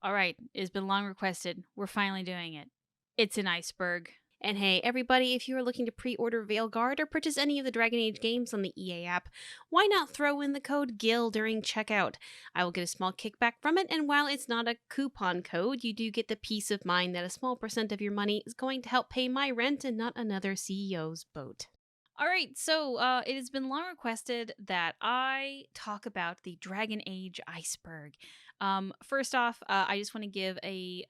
All right, it's been long requested. We're finally doing it. It's an iceberg. And hey, everybody, if you are looking to pre-order Veilguard or purchase any of the Dragon Age games on the EA app, why not throw in the code Ghil during checkout? I will get a small kickback from it, and while it's not a coupon code, you do get the peace of mind that a small percent of your money is going to help pay my rent and not another CEO's boat. All right, so it has been long requested that I talk about the Dragon Age Iceberg. First off, I just want to give a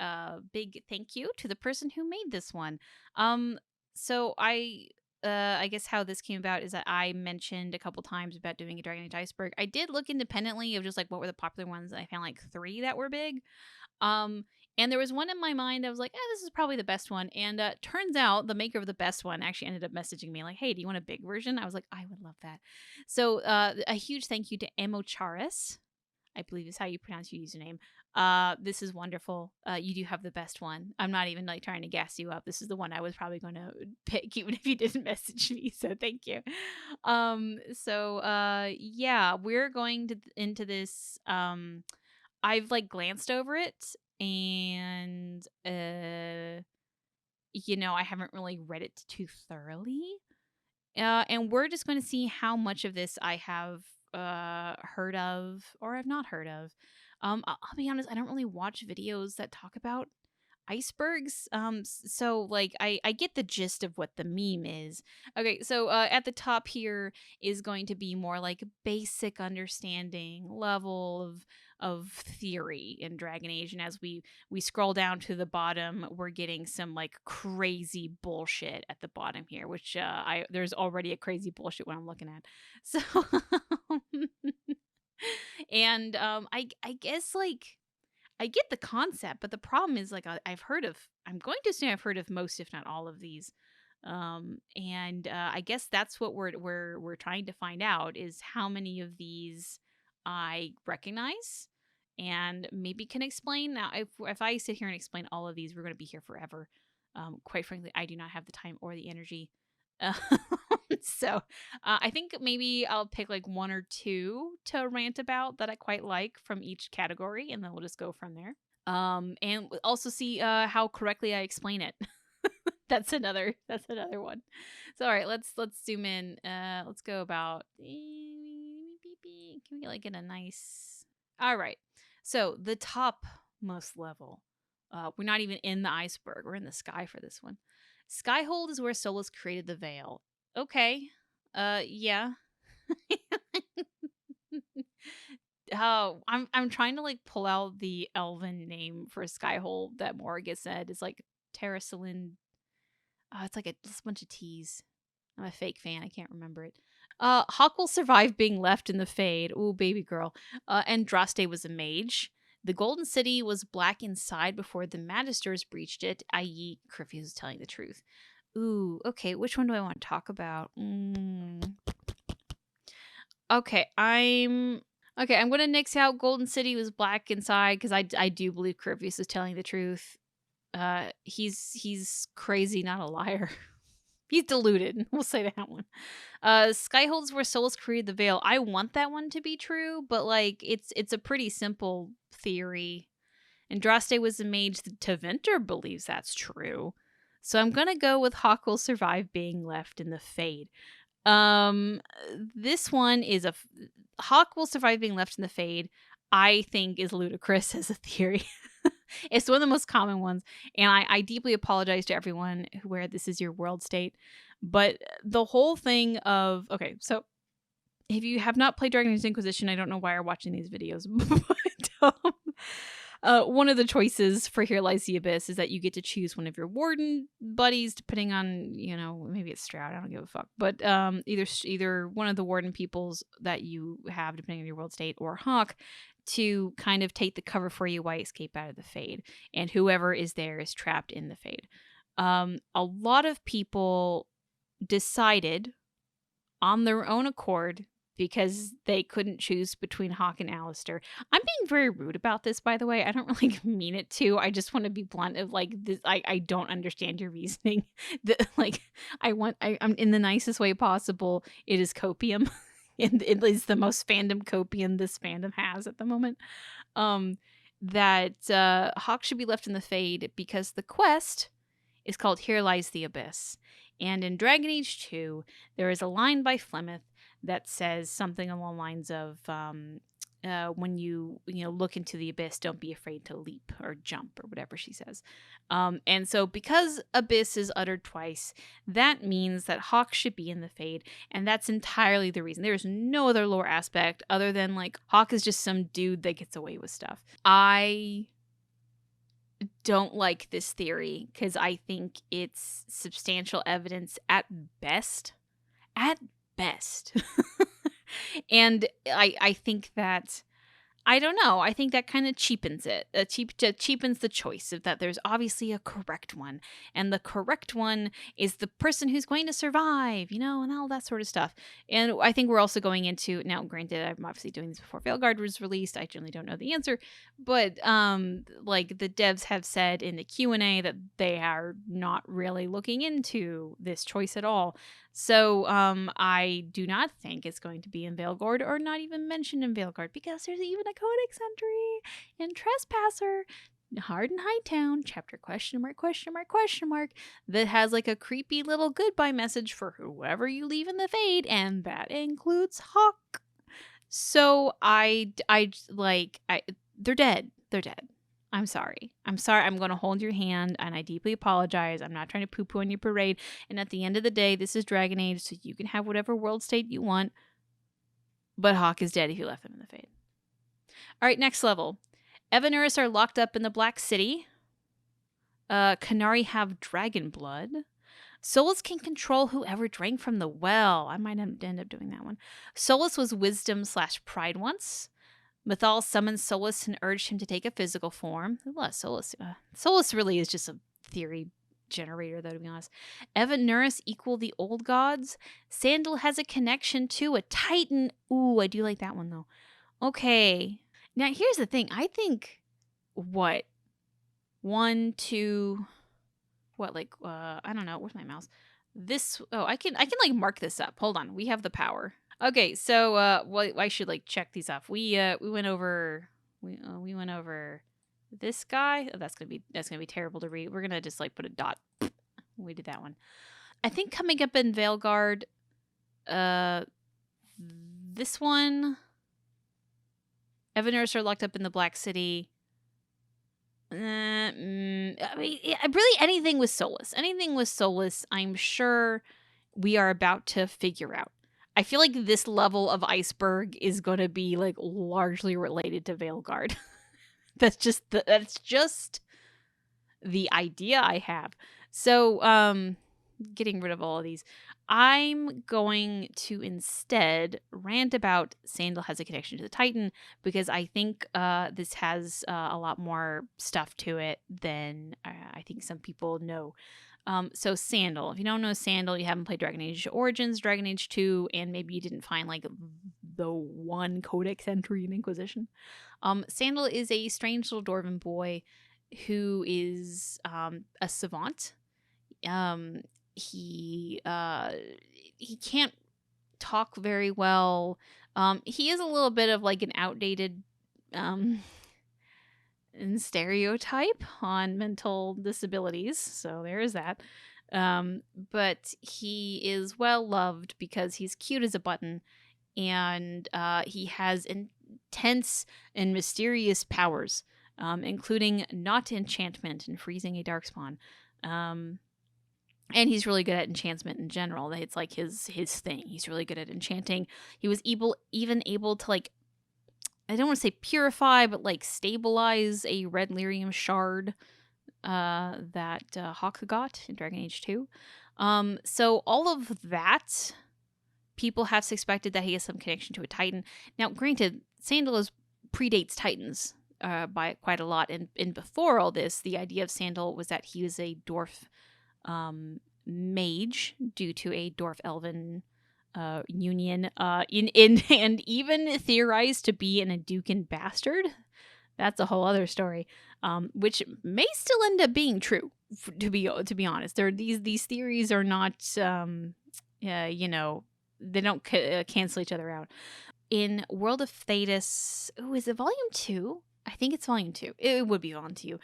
big thank you to the person who made this one. Um, so I guess how this came about is that I mentioned a couple times about doing a Dragon Age Iceberg. I did look independently of just like what were the popular ones, and I found like 3 that were big. Um, and there was one in my mind I was like, this is probably the best one. And turns out the maker of the best one actually ended up messaging me like, hey, do you want a big version? I was like, I would love that. So a huge thank you to Emocharis, I believe is how you pronounce your username. This is wonderful. You do have the best one. I'm not even like trying to gas you up. This is the one I was probably going to pick even if you didn't message me. So thank you. Yeah, we're going to into this. I've like glanced over it and I haven't really read it too thoroughly. And we're just going to see how much of this I have heard of or have not heard of. I'll be honest, I don't really watch videos that talk about icebergs. So like I get the gist of what the meme is. Okay, so at the top here is going to be more like basic understanding level of theory in Dragon Age, and as we scroll down to the bottom, we're getting some like crazy bullshit at the bottom here, which I there's already a crazy bullshit when I'm looking at. So and I guess like I get the concept, but the problem is like I've heard of. I'm going to assume I've heard of most, if not all, of these. And I guess that's what we're trying to find out is how many of these I recognize, and maybe can explain. Now, if I sit here and explain all of these, we're going to be here forever. Quite frankly, I do not have the time or the energy. Uh, so I think maybe I'll pick like 1 or 2 to rant about that I quite like from each category, and then we'll just go from there. And also see how correctly I explain it. That's another one. So all right, let's zoom in. Let's go about. Can we like get a nice? All right. So the top most level. We're not even in the iceberg. We're in the sky for this one. Skyhold is where Solus created the veil. Okay. Yeah. Oh, I'm trying to like pull out the elven name for Skyhold that Morgan said. It's like Terrasolin. It's like it's a bunch of T's. I'm a fake fan. I can't remember it. Hawk will survive being left in the Fade. Ooh, baby girl. Andraste was a mage. The Golden City was black inside before the Magisters breached it, i.e., Curfew is telling the truth. Ooh, okay. Which one do I want to talk about? Okay, I'm gonna nix out Golden City was black inside because I do believe Curvius is telling the truth. He's crazy, not a liar. He's deluded. We'll say that one. Skyholds where Solus created the veil. I want that one to be true, but like it's a pretty simple theory. Andraste was a mage. Teventer believes that's true. So I'm gonna go with Hawk will survive being left in the Fade. This one is Hawk will survive being left in the Fade. I think is ludicrous as a theory. It's one of the most common ones, and I deeply apologize to everyone where this is your world state. But the whole thing of okay, so if you have not played Dragon Age Inquisition, I don't know why you're watching these videos, but one of the choices for Here Lies the Abyss is that you get to choose one of your warden buddies, depending on maybe it's Stroud. I don't give a fuck, but either one of the warden peoples that you have, depending on your world state, or Hawk, to kind of take the cover for you while you escape out of the Fade, and whoever is there is trapped in the Fade. A lot of people decided on their own accord because they couldn't choose between Hawk and Alistair. I'm being very rude about this, by the way. I don't really mean it to. I just want to be blunt of like this. I don't understand your reasoning. I'm in the nicest way possible. It is copium. And it is the most fandom copium this fandom has at the moment. that Hawk should be left in the Fade because the quest is called Here Lies the Abyss. And in Dragon Age 2, there is a line by Flemeth that says something along the lines of, when you look into the abyss, don't be afraid to leap or jump or whatever she says. And so because abyss is uttered twice, that means that Hawk should be in the Fade, and that's entirely the reason. There's no other lore aspect other than like Hawk is just some dude that gets away with stuff. I don't like this theory because I think it's substantial evidence at best. At best. And I think that, I don't know, I think that kind of cheapens it. Cheapens the choice of that there's obviously a correct one. And the correct one is the person who's going to survive, and all that sort of stuff. And I think we're also going into, now granted, I'm obviously doing this before Veilguard was released. I generally don't know the answer. But like the devs have said in the Q&A that they are not really looking into this choice at all. So I do not think it's going to be in Veilguard or not even mentioned in Veilguard because there's even a codex entry in Trespasser, Hard and Hightown, chapter question mark, that has like a creepy little goodbye message for whoever you leave in the Fade, and that includes Hawk. So they're dead. They're dead. I'm sorry. I'm going to hold your hand, and I deeply apologize. I'm not trying to poo-poo on your parade. And at the end of the day, this is Dragon Age, so you can have whatever world state you want. But Hawk is dead if you left them in the Fade. All right, next level. Evanuris are locked up in the Black City. Canary have dragon blood. Solus can control whoever drank from the well. I might end up doing that one. Solus was wisdom/pride once. Mythal summoned Solus and urged him to take a physical form. Solus. Solus really is just a theory generator, though, to be honest. Evanuris equal the old gods. Sandal has a connection to a Titan. Ooh, I do like that one, though. Okay. Now, here's the thing. I think, I don't know. Where's my mouse? I can like mark this up. Hold on. We have the power. Okay, so I should like check these off. We went over this guy. Oh, that's gonna be terrible to read. We're gonna just like put a dot. We did that one. I think coming up in Veilguard, this one. Evanuris are locked up in the Black City. I mean, really anything with Solus. Anything with Solus, I'm sure we are about to figure out. I feel like this level of Iceberg is going to be like largely related to Veilguard. That's just the idea I have. So, getting rid of all of these, I'm going to instead rant about Sandal has a connection to the Titan because I think this has a lot more stuff to it than I think some people know. So Sandal, if you don't know Sandal, you haven't played Dragon Age Origins, Dragon Age 2, and maybe you didn't find like the one codex entry in Inquisition. Sandal is a strange little dwarven boy who is a savant. He can't talk very well. He is a little bit of like an outdated stereotype on mental disabilities, so there is that. But he is well loved because he's cute as a button, and he has intense and mysterious powers, including not enchantment and freezing a darkspawn. And he's really good at enchantment in general. It's like his thing. He's really good at enchanting. He was even able to like, I don't want to say purify, but like stabilize a red lyrium shard that Hawk got in Dragon Age 2. So all of that, people have suspected that he has some connection to a Titan. Now, granted, Sandal predates Titans by quite a lot. And before all this, the idea of Sandal was that he was a dwarf mage due to a dwarf elven union and even theorized to be an Aducan bastard. That's a whole other story, which may still end up being true. To be honest, these theories are not they don't cancel each other out. In World of Thetis, is it volume 2? I think it's volume 2. It would be volume 2.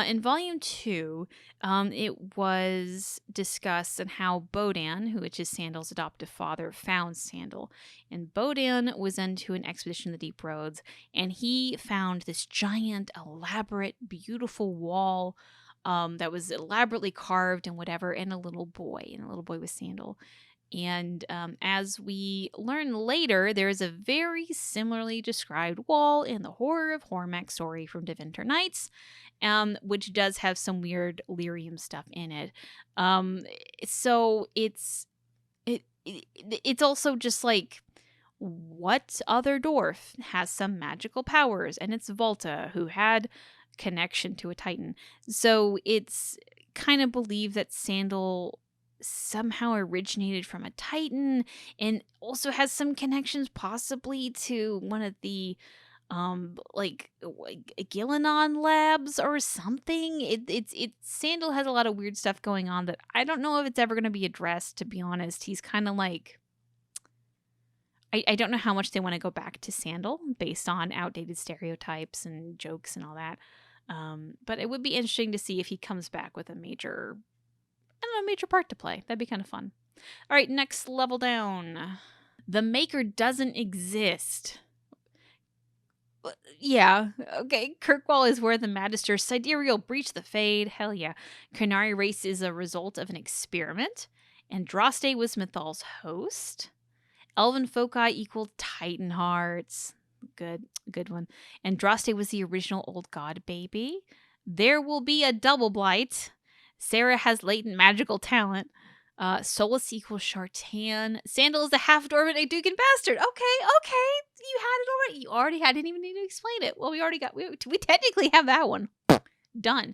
In volume 2, it was discussed on how Bodan, which is Sandal's adoptive father, found Sandal. And Bodan was into an expedition in the Deep Roads, and he found this giant, elaborate, beautiful wall that was elaborately carved and whatever, and a little boy. And a little boy was Sandal. And as we learn later, there is a very similarly described wall in the Horror of Hormak story from Devinter Nights, which does have some weird lyrium stuff in it. So it's also just like, what other dwarf has some magical powers? And it's Volta, who had connection to a Titan. So it's kind of believed that Sandal somehow originated from a Titan and also has some connections possibly to one of the like Gilianon labs or something. It's Sandal has a lot of weird stuff going on that I don't know if it's ever going to be addressed, to be honest. He's kind of like, I don't know how much they want to go back to Sandal based on outdated stereotypes and jokes and all that. But it would be interesting to see if he comes back with a major part to play. That'd be kind of fun. All right, next level down. The Maker doesn't exist. Yeah, okay. Kirkwall is where the Magister Sidereal breached the Fade. Hell yeah. Canary Race is a result of an experiment. Andraste was Mythal's host. Elven Foci equaled Titan Hearts. Good one. Andraste was the original old god baby. There will be a double blight. Sarah has latent magical talent. Solus equals Shartan. Sandal is a half-dwarven Dugan bastard. Okay. You had it already. You already had, didn't even need to explain it. Well, we technically have that one. Done.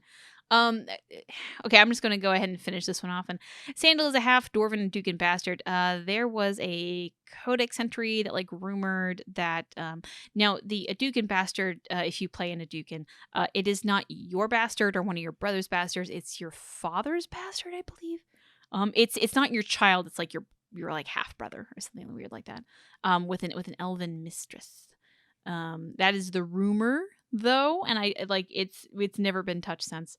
Okay, I'm just going to go ahead and finish this one off. And Sandal is a half-dwarven Dugan bastard. There was a codex entry that rumored that now the Aducan bastard, if you play in Aducan, it is not your bastard or one of your brother's bastards. It's your father's bastard, I believe. It's not your child. It's like your half brother or something weird like that. With an elven mistress. That is the rumor though, and it's never been touched since.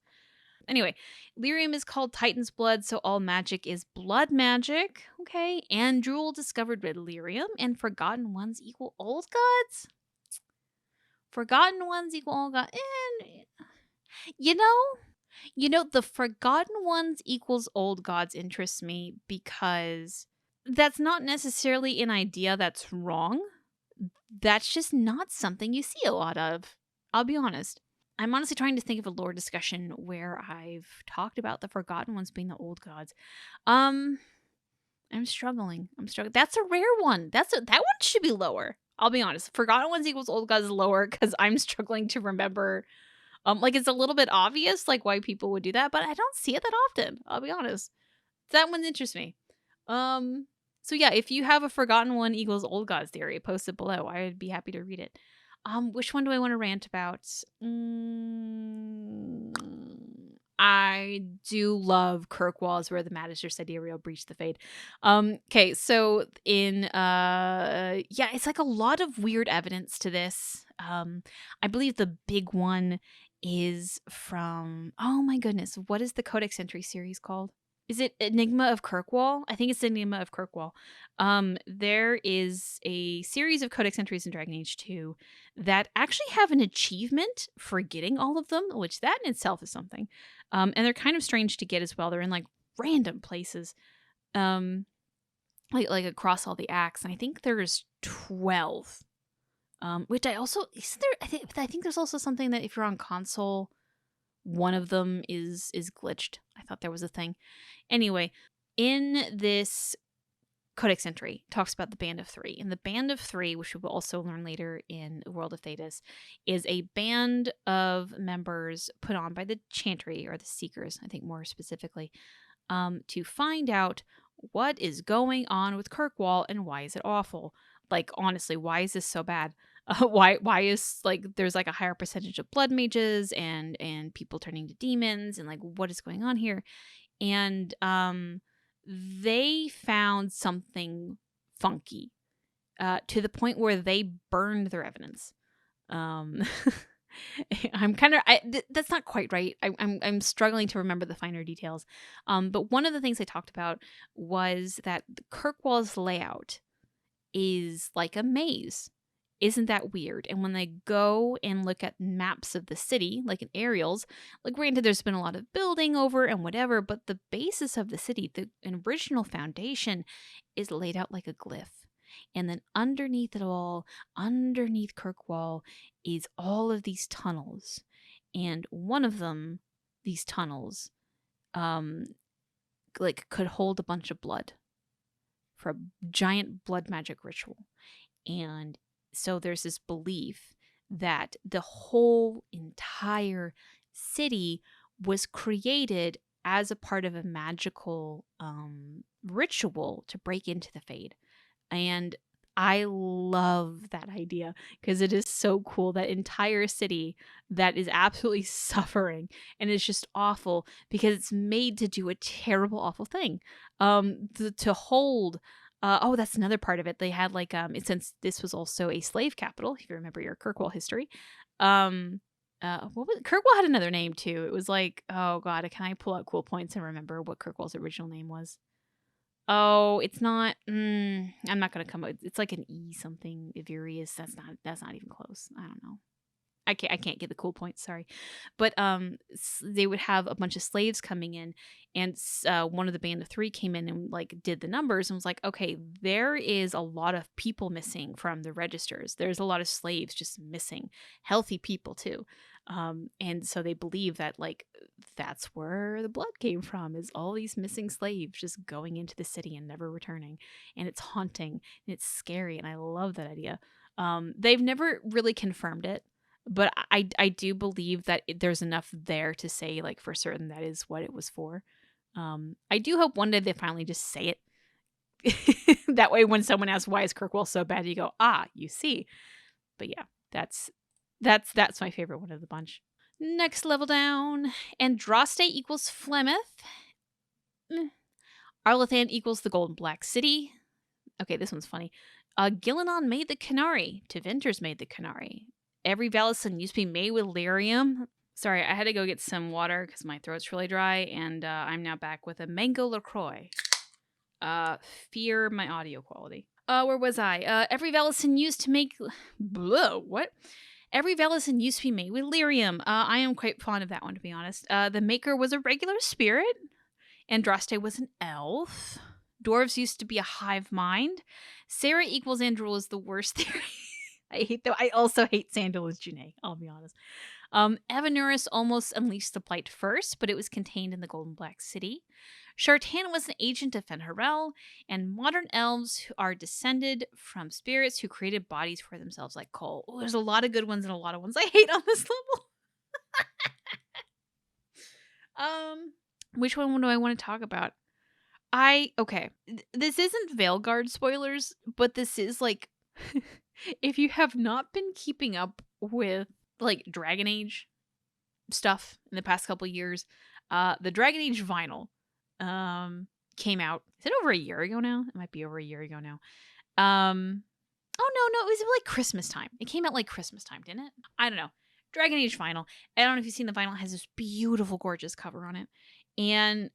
Anyway, lyrium is called Titan's blood, so all magic is blood magic. Okay, Andrul discovered red lyrium, and Forgotten Ones equal old gods. Forgotten Ones equal old gods, and the Forgotten Ones equals old gods interests me because that's not necessarily an idea that's wrong. That's just not something you see a lot of. I'll be honest. I'm honestly trying to think of a lore discussion where I've talked about the Forgotten Ones being the old gods. I'm struggling. That's a rare one. That one should be lower. I'll be honest. Forgotten Ones equals old gods is lower because I'm struggling to remember. It's a little bit obvious why people would do that, but I don't see it that often. I'll be honest. That one interests me. So yeah, if you have a Forgotten One equals old gods theory, post it below. I would be happy to read it. Which one do I want to rant about? I do love Kirkwall where the Magister Sidereal breached the Fade. Okay, so in it's a lot of weird evidence to this. I believe the big one is from, oh my goodness, what is the Codex Entry series called? Is it Enigma of Kirkwall? I think it's Enigma of Kirkwall. There is a series of Codex entries in Dragon Age 2 that actually have an achievement for getting all of them, which that in itself is something. And they're kind of strange to get as well. They're in random places, across all the acts. And I think there's 12. Which I also isn't there. I think there's also something that if you're on console, one of them is glitched. I thought there was a thing. Anyway, in this Codex entry, talks about the Band of Three. And the Band of Three, which we will also learn later in World of Thetis, is a band of members put on by the Chantry, or the Seekers, I think more specifically, to find out what is going on with Kirkwall and why is it awful. Honestly, why is this so bad? Why is there's a higher percentage of blood mages and people turning to demons and what is going on here? And they found something funky to the point where they burned their evidence. I'm kind of that's not quite right. I'm struggling to remember the finer details. But one of the things I talked about was that the Kirkwall's layout is like a maze. Isn't that weird? And when they go and look at maps of the city, like in aerials, like granted, there's been a lot of building over and whatever, but the basis of the city, the original foundation, is laid out like a glyph. And then underneath it all, underneath Kirkwall, is all of these tunnels. And one of them, these tunnels, um, like could hold a bunch of blood for a giant blood magic ritual. And so there's this belief that the whole entire city was created as a part of a magical ritual to break into the Fade. And I love that idea because it is so cool. That entire city that is absolutely suffering and is just awful because it's made to do a terrible, awful thing. To hold. Oh, that's another part of it. They had like since this was also a slave capital, if you remember your Kirkwall history. What was Kirkwall had another name too. It was like, oh god, can I pull out cool points and remember what Kirkwall's original name was? Oh, it's not. I'm not gonna come up. It's like an E something. Ivirius. That's not even close. I don't know. I can't get the cool points. Sorry, but they would have a bunch of slaves coming in, and one of the band of three came in and like did the numbers and was like, okay, there is a lot of people missing from the registers. There's a lot of slaves just missing, healthy people too. And so they believe that like that's where the blood came from, is all these missing slaves just going into the city and never returning. And it's haunting and it's scary. And I love that idea. They've never really confirmed it, but I do believe that there's enough there to say like for certain that is what it was for. I do hope one day they finally just say it. That way when someone asks why is Kirkwall so bad, you go, you see. But yeah, that's my favorite one of the bunch. Next level down, Andraste equals Flemeth. Arlathan equals the Golden Black City. Okay, this one's funny. Gillenon made the Canary. Tevinters made the Canary. Every Valison used to be made with lyrium. Sorry, I had to go get some water because my throat's really dry, and I'm now back with a mango LaCroix. Fear my audio quality. Where was I? Every Valison used to make... What? Every Valison used to be made with lyrium. I am quite fond of that one, to be honest. The Maker was a regular spirit. Andraste was an elf. Dwarves used to be a hive mind. Sarah equals Andrul is the worst theory. I also hate Sandal as Janae, I'll be honest. Evanuris almost unleashed the Blight first, but it was contained in the Golden Black City. Shartan was an agent of Fenharel, and modern elves who are descended from spirits who created bodies for themselves like Cole. Oh, there's a lot of good ones and a lot of ones I hate on this level. Which one do I want to talk about? Okay, this isn't Veilguard spoilers, but this is like, if you have not been keeping up with like Dragon Age stuff in the past couple years, the Dragon Age vinyl came out. Is it over a year ago now? It might be over a year ago now. Oh no, it was like Christmas time. It came out like Christmas time, didn't it? I don't know. Dragon Age vinyl. I don't know if you've seen the vinyl. It has this beautiful, gorgeous cover on it. And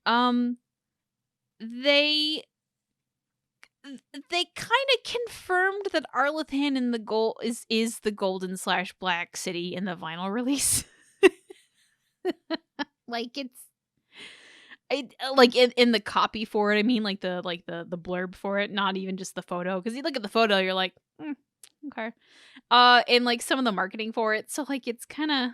they kind of confirmed that Arlathan and the is the golden/black city in the vinyl release. Like like in the copy for it. I mean, like the blurb for it, not even just the photo. Because you look at the photo, you're like, okay. And like some of the marketing for it, so like it's kind of.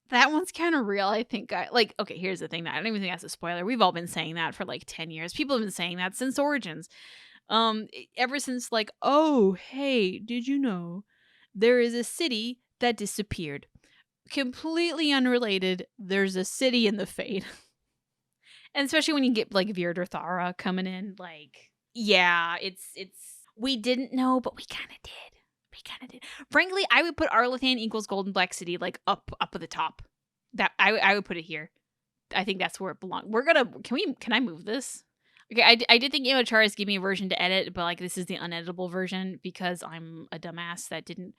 That one's kind of real, I think. Okay, here's the thing. I don't even think that's a spoiler. We've all been saying that for like 10 years. People have been saying that since Origins. Ever since like, oh, hey, did you know there is a city that disappeared? Completely unrelated. There's a city in the Fade. And especially when you get like Virdr Thara coming in, like, yeah, it's we didn't know, but we kind of did. Frankly, I would put Arlathan equals Golden Black City like up at the top. That I would put it here. I think that's where it belongs. Can I move this? Okay, I did think Charis gave me a version to edit, but like this is the uneditable version because I'm a dumbass that didn't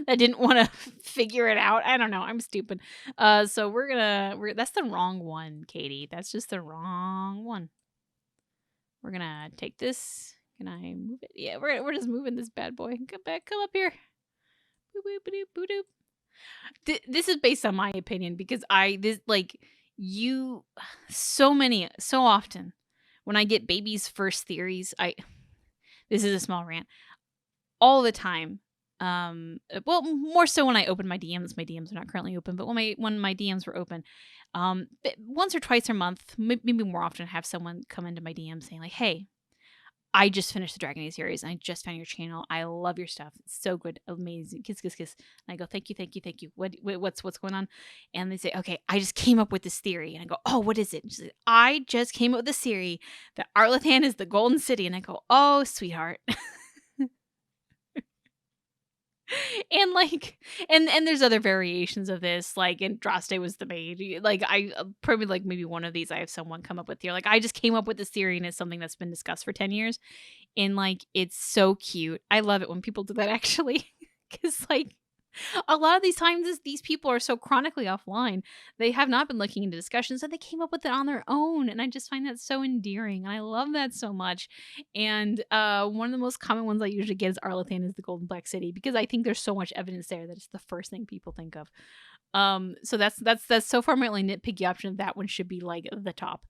that didn't want to figure it out. I don't know. I'm stupid. So we're that's the wrong one, Katie. That's just the wrong one. We're gonna take this. Can I move it? Yeah, we're just moving this bad boy. Come back, come up here. Boop, boop, boop, boop, boop. This is based on my opinion because so often when I get baby's first theories, this is a small rant all the time. Well, more so when I open my DMs. My DMs are not currently open, but when my DMs were open, once or twice a month, maybe more often, have someone come into my DM saying like, "Hey, I just finished the Dragon Age series. And I just found your channel. I love your stuff. It's so good, amazing. Kiss, kiss, kiss." And I go, "Thank you, thank you, thank you. What's going on?" And they say, "Okay, I just came up with this theory." And I go, "Oh, what is it?" And she says, "I just came up with this theory that Arlathan is the Golden City." And I go, "Oh, sweetheart." And and there's other variations of this, like Andraste was the maid. Like I probably like maybe one of these I have someone come up with here. Like I just came up with this theory and it's something that's been discussed for 10 years. And like it's so cute. I love it when people do that actually. Cause like a lot of these times these people are so chronically offline. They have not been looking into discussions and they came up with it on their own. And I just find that so endearing. And I love that so much. And one of the most common ones I usually get is Arlathan is the Golden Black City because I think there's so much evidence there that it's the first thing people think of. So that's so far my only nitpicky option. That one should be like the top.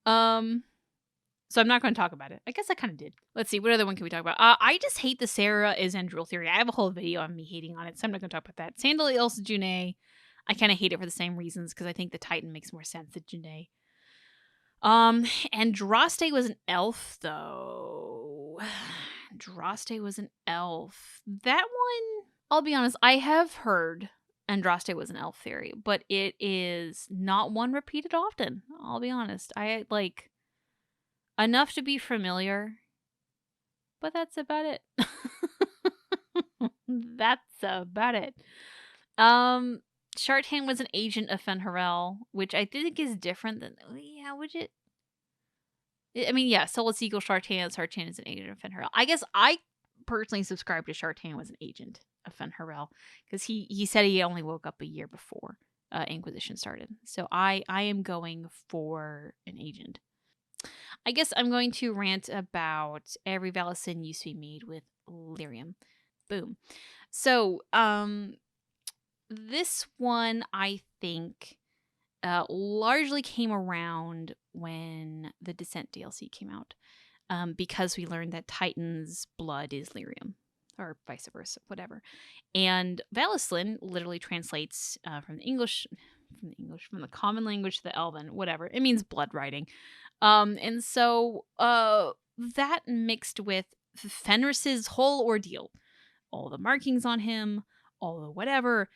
So I'm not going to talk about it. I guess I kind of did. Let's see. What other one can we talk about? I just hate the Sarah is Andrul theory. I have a whole video on me hating on it, so I'm not going to talk about that. Sandal Ilse June. I kind of hate it for the same reasons because I think the Titan makes more sense than June. Andraste was an elf, though. Andraste was an elf. That one, I'll be honest, I have heard Andraste was an elf theory, but it is not one repeated often. I'll be honest. I like enough to be familiar, but that's about it. That's about it. Shartan was an agent of Fenharel, which I think is different than I mean, yeah, Soul Eagle Shartan is an agent of Fenharel. I guess I personally subscribe to Shartan was an agent of Fenharel because he said he only woke up a year before Inquisition started. So I am going for an agent. I guess I'm going to rant about every Valicin used to be made with lyrium. Boom. So, this one I think largely came around when the Descent DLC came out, because we learned that Titan's blood is lyrium, or vice versa, whatever. And Valicin literally translates from the common language to the Elven, whatever. It means blood writing. And so that mixed with Fenris's whole ordeal, all the markings on him, all the whatever.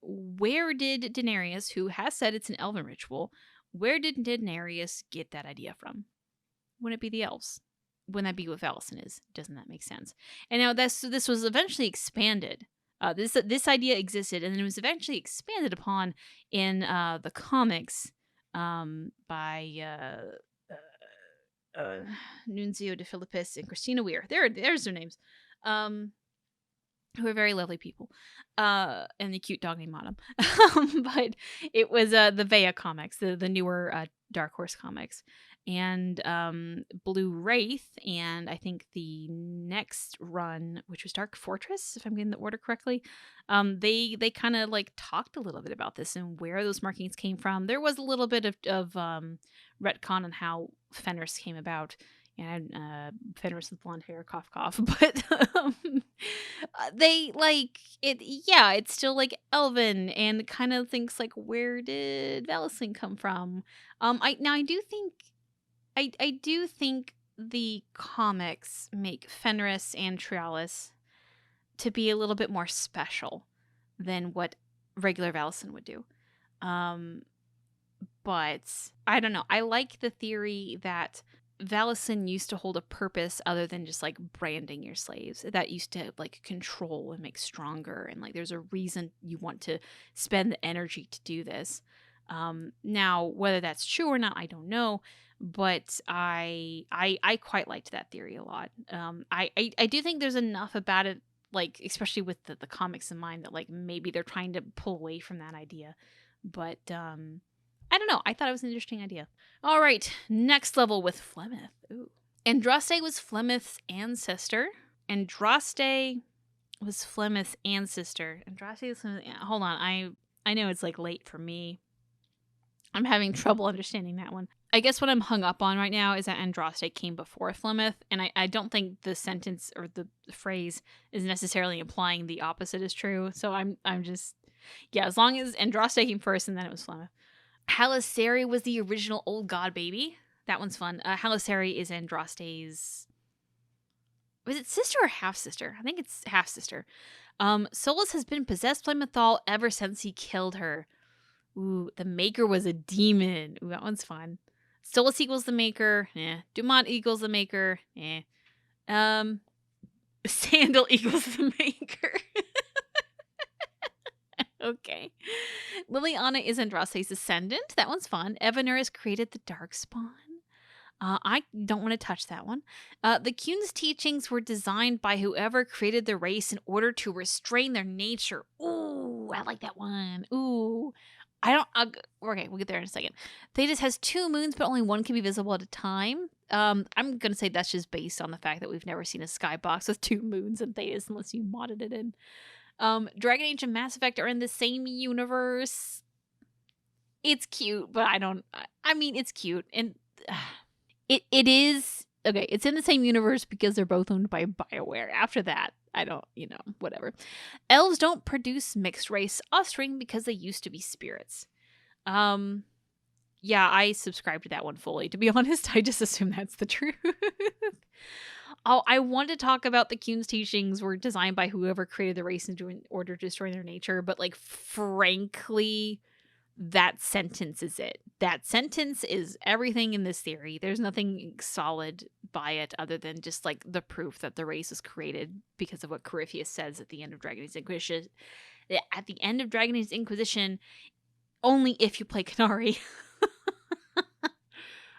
Where did Daenerys, who has said it's an elven ritual, where did Daenerys get that idea from? Wouldn't it be the elves? Wouldn't that be what Valicin is? Doesn't that make sense? And now this was eventually expanded. This idea existed, and then it was eventually expanded upon in the comics by Nunzio de Philippis and Christina Weir. There's their names. Who are very lovely people. And the cute dog named Autumn. But it was the Vea comics, the newer Dark Horse comics. And Blue Wraith, and I think the next run, which was Dark Fortress, if I'm getting the order correctly, they kind of like talked a little bit about this and where those markings came from. There was a little bit of retcon on how Fenris came about. And Fenris with blonde hair, cough, cough. But they like it. Yeah, it's still like Elven and kind of thinks like, where did Valicin come from? I do think the comics make Fenris and Trialis to be a little bit more special than what regular Valicin would do. But I don't know. I like the theory that Valicin used to hold a purpose other than just like branding your slaves. That used to like control and make stronger, and like there's a reason you want to spend the energy to do this. Now whether that's true or not, I don't know, but I quite liked that theory a lot. I do think there's enough about it like, especially with the comics in mind, that like maybe they're trying to pull away from that idea. But I don't know. I thought it was an interesting idea. All right, next level with Flemeth. Ooh. Andraste was Flemeth's ancestor. Andraste was Flemeth's ancestor. Andraste was Flemeth's, hold on. I know it's like late for me. I'm having trouble understanding that one. I guess what I'm hung up on right now is that Andraste came before Flemeth, and I don't think the sentence or the phrase is necessarily implying the opposite is true. So I'm just, yeah, as long as Andraste came first and then it was Flemeth. Halasari was the original old god baby. That one's fun. Halasari is Andraste's, was it sister or half sister? I think it's half sister. Solus has been possessed by Mythal ever since he killed her. Ooh, the Maker was a demon. Ooh, that one's fun. Solus equals the Maker. Eh. Dumont equals the Maker. Eh. Sandal equals the Maker. Okay. Liliana is Andraste's descendant. That one's fun. Evanur has created the Darkspawn. I don't want to touch that one. The Qun's teachings were designed by whoever created the race in order to restrain their nature. Ooh, I like that one. Ooh. Okay, we'll get there in a second. Thetis has 2 moons, but only one can be visible at a time. I'm going to say that's just based on the fact that we've never seen a skybox with 2 moons in Thetis unless you modded it in. Dragon Age and Mass Effect are in the same universe. It's cute, but I mean, it's cute. And it is, okay, it's in the same universe because they're both owned by BioWare. After that, I don't, whatever. Elves don't produce mixed race offspring because they used to be spirits. Yeah, I subscribe to that one fully. To be honest, I just assume that's the truth. Oh, I want to talk about the Qun's teachings were designed by whoever created the race in order to destroy their nature, but like, frankly, that sentence is it. That sentence is everything in this theory. There's nothing solid by it other than just like the proof that the race was created because of what Corypheus says at the end of Dragon Age Inquisition. At the end of Dragon Age Inquisition, only if you play Canary.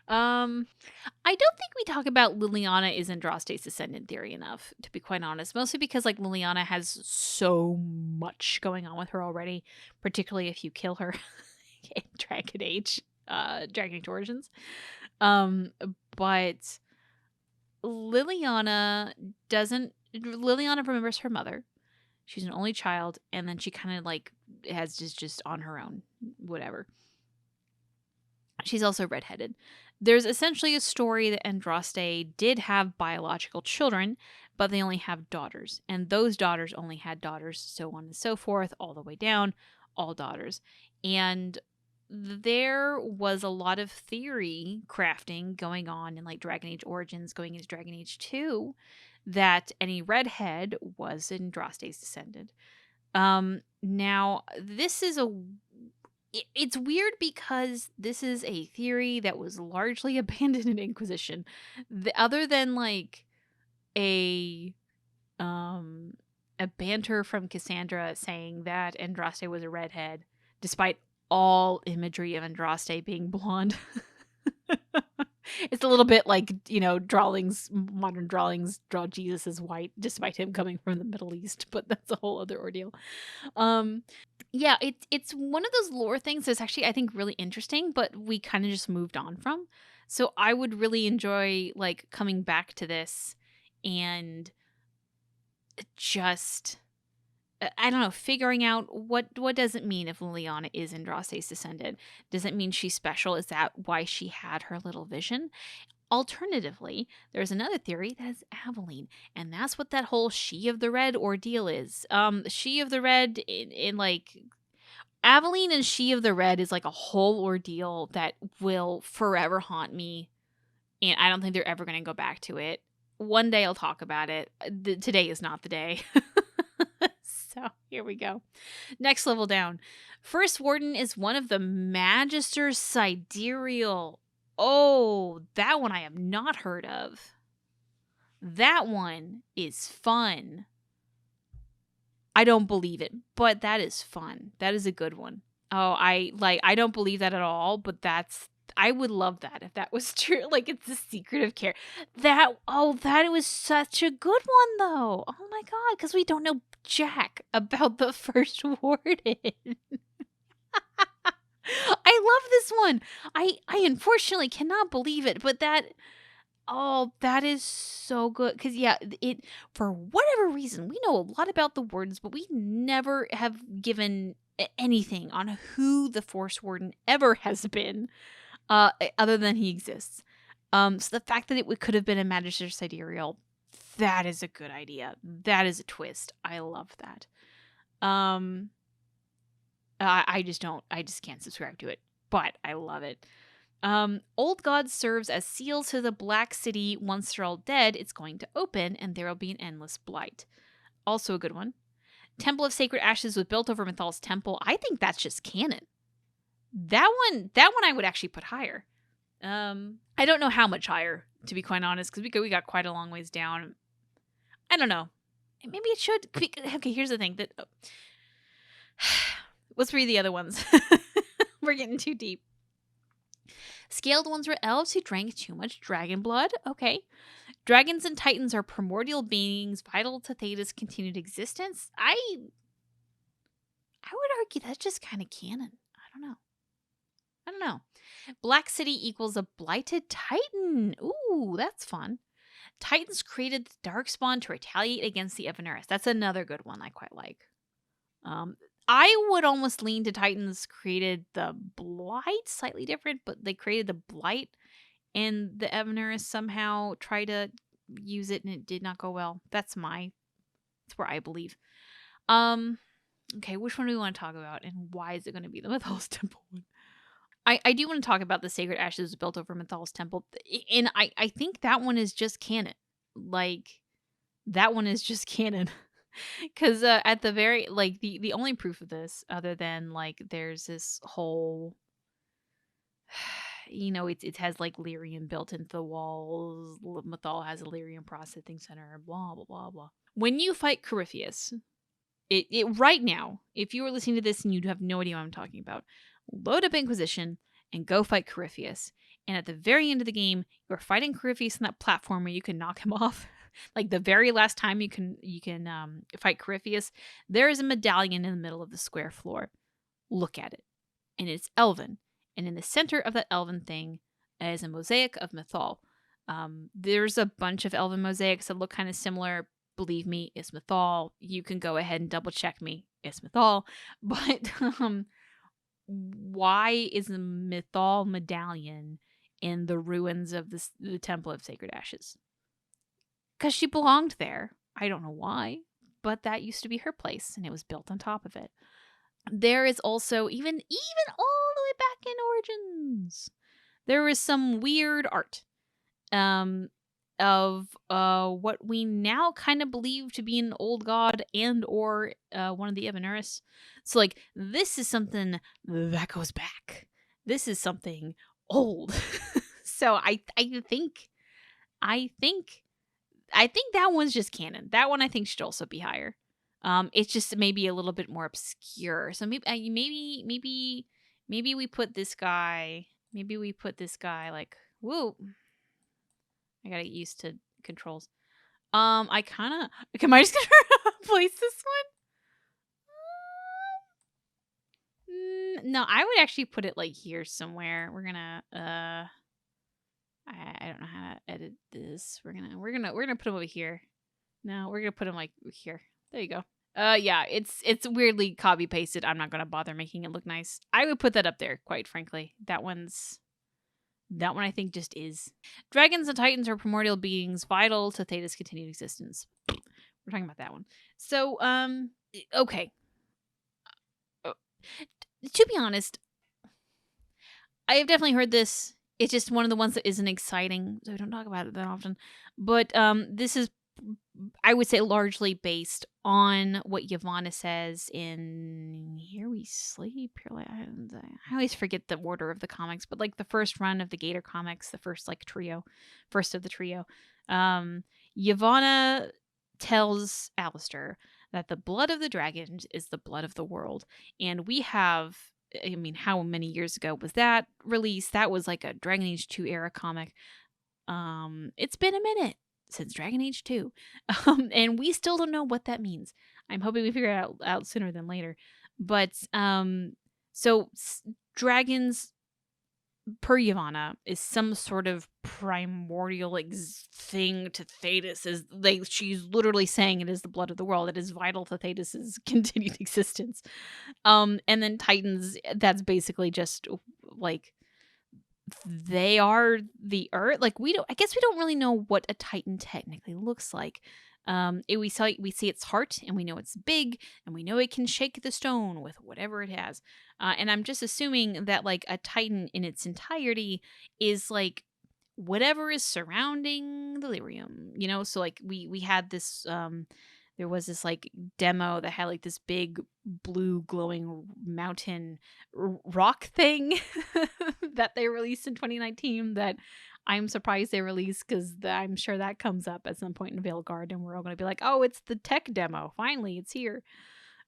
I don't think we talk about Liliana is Andraste's descendant theory enough, to be quite honest. Mostly because like Liliana has so much going on with her already, particularly if you kill her in Dragon Age Origins. But Liliana remembers her mother. She's an only child, and then she kind of like has just on her own, whatever. She's also redheaded. There's essentially a story that Andraste did have biological children, but they only have daughters. And those daughters only had daughters, so on and so forth, all the way down, all daughters. And there was a lot of theory crafting going on in like Dragon Age Origins, going into Dragon Age 2, that any redhead was Andraste's descendant. Now, this is it's weird because this is a theory that was largely abandoned in Inquisition. Other than like a banter from Cassandra saying that Andraste was a redhead, despite all imagery of Andraste being blonde. It's a little bit like, modern drawings draw Jesus as white, despite him coming from the Middle East, but that's a whole other ordeal. Yeah, it's one of those lore things that's actually, I think, really interesting, but we kind of just moved on from. So I would really enjoy like coming back to this and just, I don't know, figuring out what does it mean if Liliana is Andraste's descendant? Does it mean she's special? Is that why she had her little vision? Alternatively, there's another theory that is Aveline, and that's what that whole She of the Red ordeal is. She of the Red in like Aveline and She of the Red is like a whole ordeal that will forever haunt me, and I don't think they're ever going to go back to it. One day I'll talk about it. Today is not the day. So here we go. Next level down. First Warden is one of the Magisters Sidereal. Oh, that one I have not heard of. That one is fun. I don't believe it, but that is fun. That is a good one. Oh, I don't believe that at all, but I would love that if that was true. Like, it's a secretive care. That was such a good one, though. Oh my god, because we don't know jack about the first warden. I love this one. I unfortunately cannot believe it, but that is so good. Because, yeah, it, for whatever reason, we know a lot about the wardens, but we never have given anything on who the Force Warden ever has been, other than he exists. So the fact that it could have been a Magister Sidereal, that is a good idea. That is a twist. I love that. I just can't subscribe to it, but I love it. Old God serves as seals to the Black City. Once they're all dead, it's going to open and there will be an endless blight. Also a good one. Temple of Sacred Ashes was built over Mythal's temple. I think that's just canon. That one I would actually put higher. I don't know how much higher, to be quite honest, because we got quite a long ways down. I don't know. Maybe it should. Okay, here's the thing. Let's read the other ones. We're getting too deep. Scaled ones were elves who drank too much dragon blood. Okay. Dragons and titans are primordial beings vital to Theta's continued existence. I would argue that's just kind of canon. I don't know. Black City equals a blighted titan. Ooh, that's fun. Titans created the Darkspawn to retaliate against the Evaneris. That's another good one I quite like. I would almost lean to Titans created the Blight, slightly different, but they created the Blight and the Evaneris somehow tried to use it and it did not go well. That's where I believe. Okay, which one do we want to talk about and why is it going to be the Mythal's Temple one? I do want to talk about the Sacred Ashes built over Mythal's Temple, and I think that one is just canon. Like, that one is just canon. Because at the very, like, the only proof of this, other than, like, there's this whole, you know, it has, like, lyrium built into the walls. Mythal has a lyrium processing center, blah, blah, blah, blah. When you fight Corypheus, it right now, if you were listening to this and you have no idea what I'm talking about, load up Inquisition and go fight Corypheus. And at the very end of the game, you're fighting Corypheus on that platform where you can knock him off. Like the very last time you can fight Corypheus, there is a medallion in the middle of the square floor. Look at it. And it's elven. And in the center of that elven thing is a mosaic of Mythal. There's a bunch of elven mosaics that look kind of similar. Believe me, it's Mythal. You can go ahead and double check me. It's Mythal. But why is the Mythal medallion in the ruins of the Temple of Sacred Ashes? Because she belonged there. I don't know why, but that used to be her place, and it was built on top of it. There is also, even all the way back in Origins, there is some weird art of what we now kind of believe to be an old god and or one of the Evaneris. So, like, this is something that goes back. This is something old. So I think that one's just canon. That one I think should also be higher. It's just maybe a little bit more obscure. So maybe we put this guy. Maybe we put this guy like, whoa. I gotta get used to controls. Am I just gonna place this one? No, I would actually put it like here somewhere. We're gonna I don't know how to edit this. We're gonna put him over here. No, we're gonna put him like here. There you go. Yeah, it's weirdly copy pasted. I'm not gonna bother making it look nice. I would put that up there, quite frankly. That one I think just is. Dragons and Titans are primordial beings vital to Theta's continued existence. We're talking about that one. So, okay. To be honest, I have definitely heard this. It's just one of the ones that isn't exciting, so I don't talk about it that often. But this is, I would say, largely based on what Yavanna says in Here We Sleep. I always forget the order of the comics, but like the first run of the Gator comics, the first of the trio. Yavanna tells Alistair that the blood of the dragons is the blood of the world, and we have I mean, how many years ago was that released? That was like a Dragon Age 2 era comic. It's been a minute since Dragon Age 2. And we still don't know what that means. I'm hoping we figure it out sooner than later. But so dragons per Yavanna is some sort of primordial thing to Thetis. Is she's literally saying it is the blood of the world. It is vital to Thetis's continued existence. And then Titans, that's basically just like they are the earth. Like I guess we don't really know what a Titan technically looks like. We see its heart, and we know it's big, and we know it can shake the stone with whatever it has. And I'm just assuming that like a Titan in its entirety is like whatever is surrounding the lyrium, you know. So like we had this there was this like demo that had like this big blue glowing mountain rock thing that they released in 2019 that I'm surprised they released, because I'm sure that comes up at some point in Veilguard, and we're all going to be like, oh, it's the tech demo. Finally, it's here.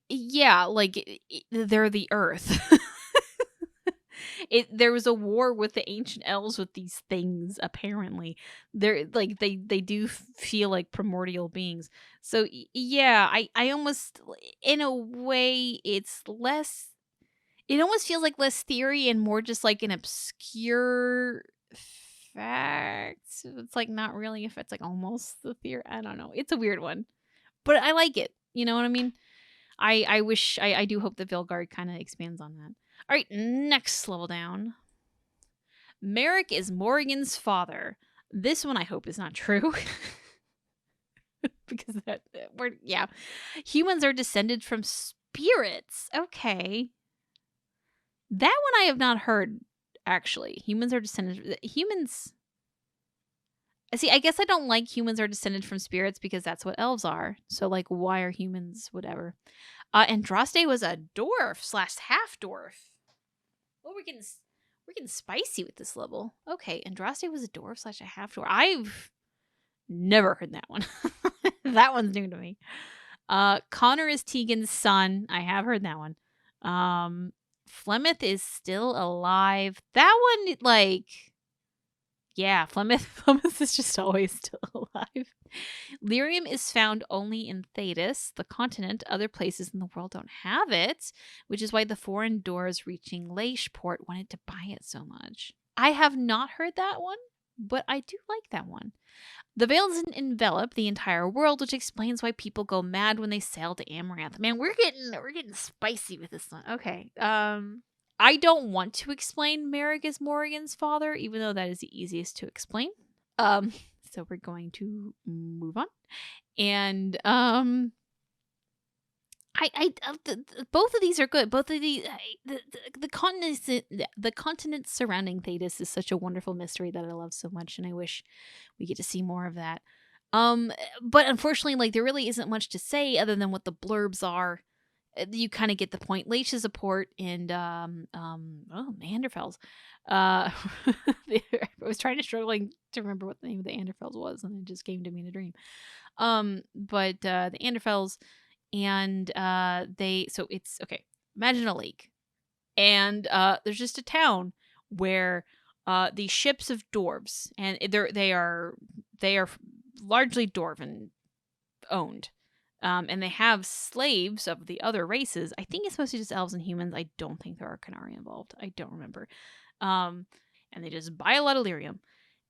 Yeah, like they're the Earth. There was a war with the ancient elves with these things. Apparently, they're like they do feel like primordial beings. So yeah, I almost, in a way, it's less. It almost feels like less theory and more just like an obscure fact. It's like not really if it's like almost the theory. I don't know. It's a weird one, but I like it. You know what I mean? I do hope that Vilgard kind of expands on that. All right, next level down. Merrick is Morrigan's father. This one I hope is not true. Because humans are descended from spirits. Okay. That one I have not heard, actually. Humans are descended. Humans. See, I guess I don't like humans are descended from spirits because that's what elves are. So, like, why are humans whatever? Andraste was a dwarf / half dwarf. Oh, we're getting spicy with this level. Okay, Andraste was a dwarf / a half dwarf. I've never heard that one. That one's new to me. Connor is Tegan's son. I have heard that one. Flemeth is still alive. That one, like, yeah, Flemeth is just always still alive. Lyrium is found only in Thetis, the continent. Other places in the world don't have it, which is why the foreign doors reaching Leishport wanted to buy it so much. I have not heard that one, but I do like that one. The veil doesn't envelop the entire world, which explains why people go mad when they sail to Amaranth. Man, we're getting spicy with this one. Okay. I don't want to explain Merrick is Morrigan's father, even though that is the easiest to explain. So we're going to move on. And both of these are good. Both of these, the continent surrounding Thetis is such a wonderful mystery that I love so much, and I wish we get to see more of that. But unfortunately, like, there really isn't much to say other than what the blurbs are. You kind of get the point. Leish is a port, and Anderfels. I was struggling to remember what the name of the Anderfels was, and it just came to me in a dream. But the Anderfels, and it's okay. Imagine a lake, and there's just a town where the ships of dwarves, and they are largely dwarven owned. And they have slaves of the other races. I think it's mostly just elves and humans. I don't think there are Qunari involved. I don't remember. And they just buy a lot of lyrium.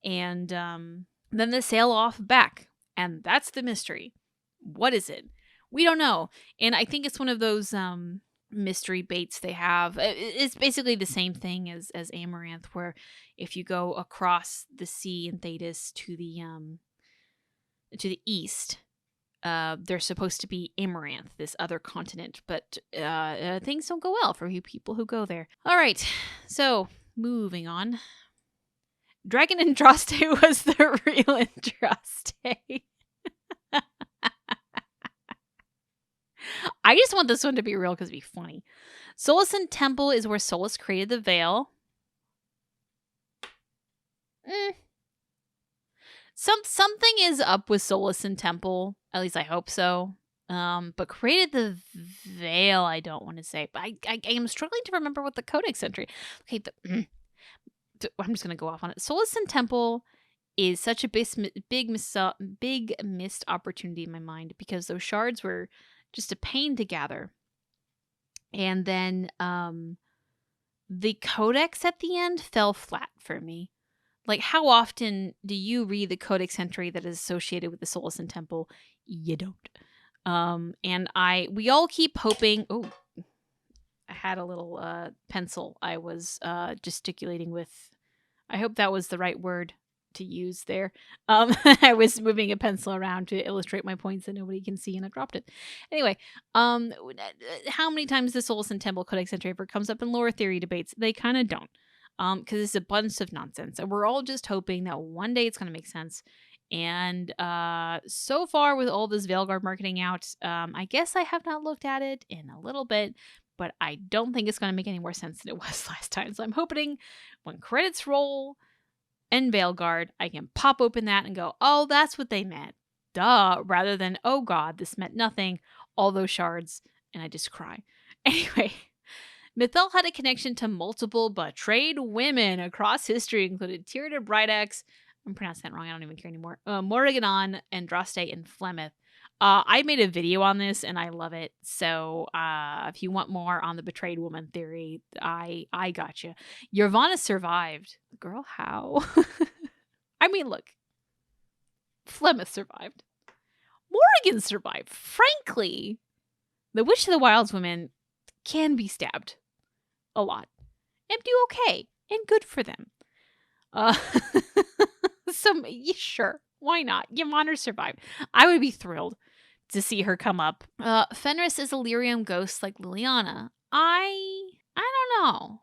And then they sail off back. And that's the mystery. What is it? We don't know. And I think it's one of those mystery baits they have. It's basically the same thing as Amaranth, where if you go across the sea in Thetis to the east, there's supposed to be Amaranth, this other continent, but things don't go well for you people who go there. All right, so moving on. Dragon Andraste was the real Andraste. I just want this one to be real because it'd be funny. Solace Temple is where Solus created the veil. Something is up with Solace Temple. At least I hope so. But created the veil, I don't want to say. But I am struggling to remember what the Codex entry. Okay, I'm just gonna go off on it. Soulless and Temple is such a big missed opportunity in my mind because those shards were just a pain to gather. And then the Codex at the end fell flat for me. Like, how often do you read the Codex entry that is associated with the Soulless and Temple? You don't. And we all keep hoping. Oh, I had a little pencil I was gesticulating with. I hope that was the right word to use there. I was moving a pencil around to illustrate my points that nobody can see, and I dropped it. Anyway, how many times the Soulless and Temple Codex entry ever comes up in lore theory debates? They kind of don't. Because it's a bunch of nonsense, and we're all just hoping that one day it's going to make sense. And so far, with all this Veilguard marketing out, I guess I have not looked at it in a little bit, but I don't think it's going to make any more sense than it was last time. So I'm hoping when credits roll and Veilguard, I can pop open that and go, oh, that's what they meant. Duh. Rather than, oh God, this meant nothing. All those shards, and I just cry. Anyway. Mythal had a connection to multiple betrayed women across history, including Tyrda Bridex. I'm pronouncing that wrong. I don't even care anymore. Morriganon, Andraste, and Flemeth. I made a video on this, and I love it. So if you want more on the betrayed woman theory, I got you. Yavanna survived. Girl, how? I mean, look. Flemeth survived. Morrigan survived. Frankly, the Witch of the Wilds women can be stabbed a lot and do okay and good for them. Sure, why not? Yavanna survived. I would be thrilled to see her come up. Fenris is a lyrium ghost like Liliana. I don't know.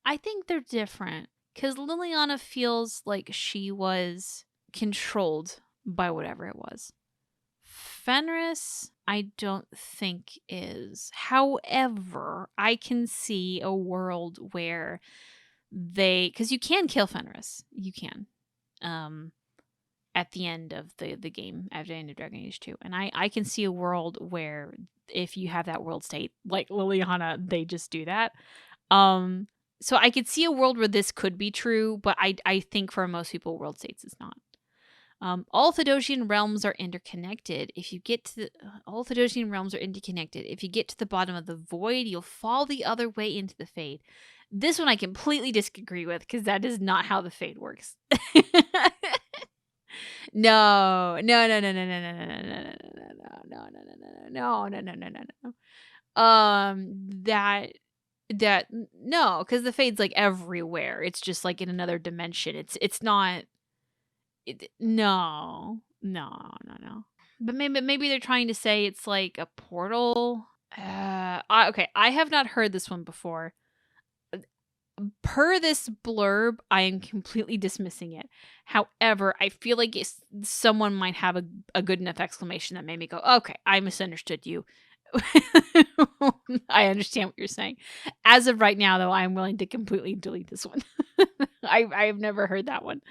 I think they're different because Liliana feels like she was controlled by whatever it was. Fenris, I don't think is. However, I can see a world where because you can kill Fenris. You can. At the end of the game, at the end of Dragon Age 2. And I can see a world where if you have that world state, like Liliana, they just do that. So I could see a world where this could be true, but I think for most people, world states is not. All Thedosian realms are interconnected. If you get to all Thedosian realms are interconnected. If you get to the bottom of the void, you'll fall the other way into the Fade. This one I completely disagree with because that is not how the Fade works. No. That no, because the Fade's like everywhere. It's just like in another dimension. It's not. No. But maybe they're trying to say it's like a portal. Okay, I have not heard this one before. Per this blurb, I am completely dismissing it. However, I feel like someone might have a good enough exclamation that made me go, okay, I misunderstood you. I understand what you're saying. As of right now, though, I'm willing to completely delete this one. I've never heard that one.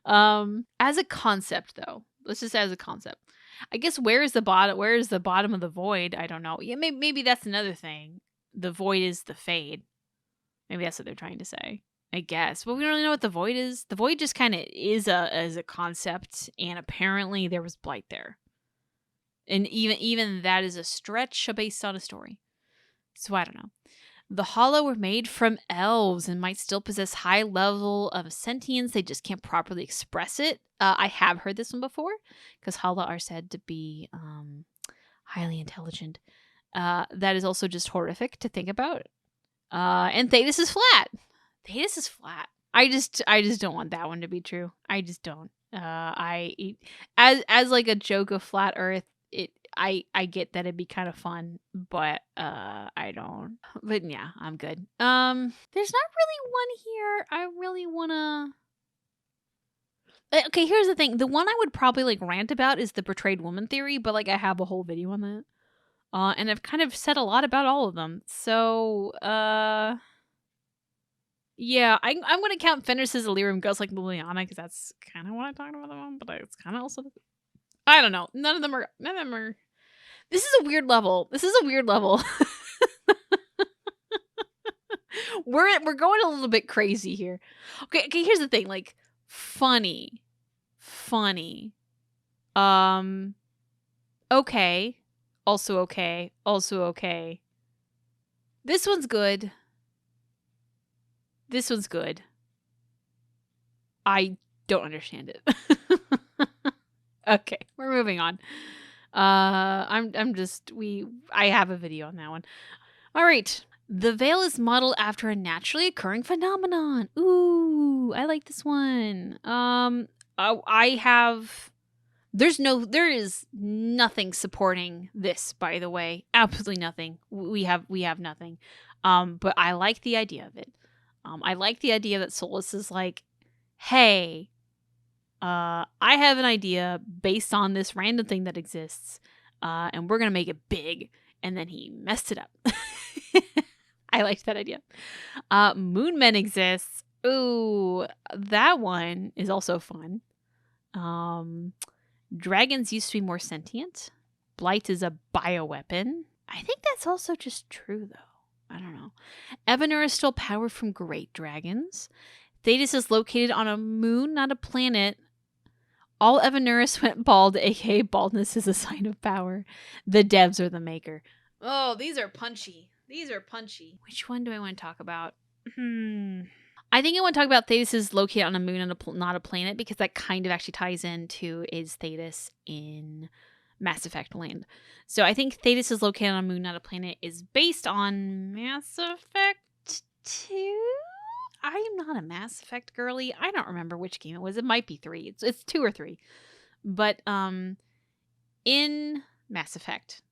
As a concept, though, let's just say as a concept. I guess where is the bottom of the void? I don't know. Yeah, maybe that's another thing. The void is the Fade. Maybe that's what they're trying to say. I guess. But we don't really know what the void is. The void just kind of is as a concept, and apparently there was blight there. And even that is a stretch based on a story. So I don't know. The Hollow were made from elves and might still possess high level of sentience. They just can't properly express it. I have heard this one before because Hollow are said to be highly intelligent. That is also just horrific to think about. And Thetis is flat. Thetis is flat. I just don't want that one to be true. I just don't. As like a joke of flat Earth, I get that it'd be kind of fun, but I don't. But yeah, I'm good. There's not really one here. I really wanna. Okay, here's the thing. The one I would probably like rant about is the betrayed woman theory, but like I have a whole video on that. And I've kind of said a lot about all of them. So, yeah, I'm going to count Fenris as a lyrium ghost like Liliana because that's kind of what I talked about them on, but it's kind of also, I don't know. None of them are, This is a weird level. We're going a little bit crazy here. Okay, here's the thing. Like, funny. Okay. Also okay. This one's good. I don't understand it. Okay, we're moving on. I have a video on that one. All right. The veil is modeled after a naturally occurring phenomenon. Ooh, I like this one. There is nothing supporting this, by the way. Absolutely nothing. We have nothing. But I like the idea of it. I like the idea that Solus is like, hey, I have an idea based on this random thing that exists, and we're gonna make it big. And then he messed it up. I liked that idea. Moon Men exists. Ooh, that one is also fun. Dragons used to be more sentient. Blight is a bioweapon. I think that's also just true, though. I don't know. Evanur is still powered from great dragons. Thetis is located on a moon, not a planet. All Evanuris went bald, aka baldness is a sign of power. The devs are the maker. Oh, these are punchy. Which one do I want to talk about? I think I want to talk about Thetis is located on a moon and not a planet, because that kind of actually ties into is Thetis in Mass Effect land. So I think Thetis is located on a moon, not a planet, is based on Mass Effect 2? I am not a Mass Effect girly. I don't remember which game it was. It might be 3. It's 2 or 3. But in Mass Effect,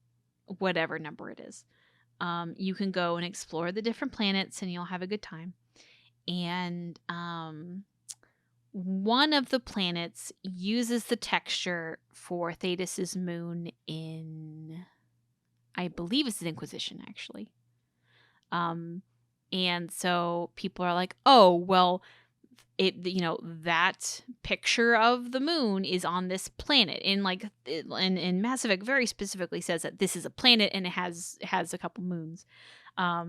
whatever number it is, you can go and explore the different planets and you'll have a good time. And one of the planets uses the texture for Thetis's moon in, I believe it's the Inquisition, actually. And so people are like, oh, well, that picture of the moon is on this planet. And Mass Effect very specifically says that this is a planet and it has a couple moons. I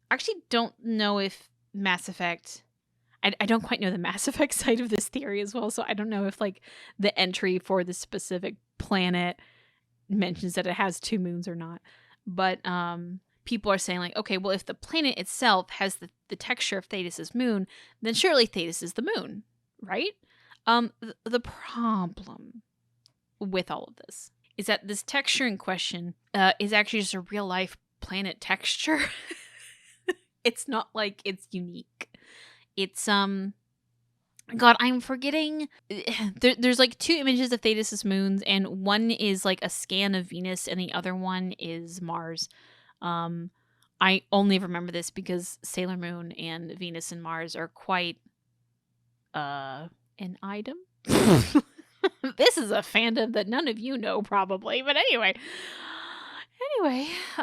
actually don't know if Mass Effect, I don't quite know the Mass Effect side of this theory as well, so I don't know if like the entry for the specific planet mentions that it has 2 moons or not. But people are saying like, okay, well, if the planet itself has the texture of Thetis's moon, then surely Thetis is the moon, right? The problem with all of this is that this texture in question is actually just a real life planet texture. It's not like it's unique. It's God, I'm forgetting. There's like 2 images of Thetis's moons, and one is like a scan of Venus, and the other one is Mars. I only remember this because Sailor Moon and Venus and Mars are quite an item. This is a fandom that none of you know probably, but anyway,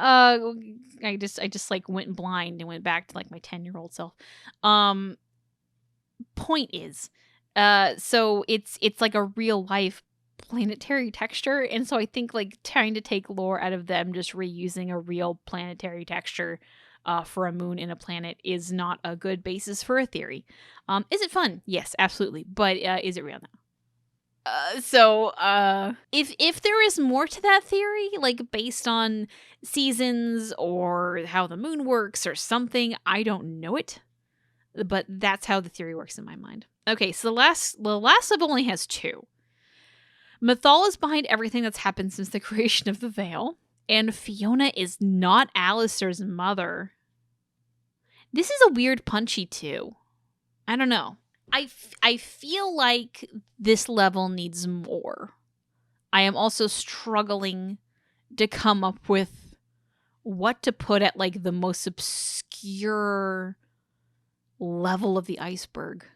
I just like went blind and went back to like my 10-year-old self. Point is, so it's like a real life planetary texture, and so I think like trying to take lore out of them just reusing a real planetary texture for a moon and a planet is not a good basis for a theory. Is it fun? Yes, absolutely, but is it real now? So if there is more to that theory, like based on seasons or how the moon works or something, I don't know it, but that's how the theory works in my mind. Okay, so the last level only has 2. Mythal is behind everything that's happened since the creation of the Veil, and Fiona is not Alistair's mother. This is a weird punchy too. I don't know. I feel like this level needs more. I am also struggling to come up with what to put at like the most obscure level of the iceberg.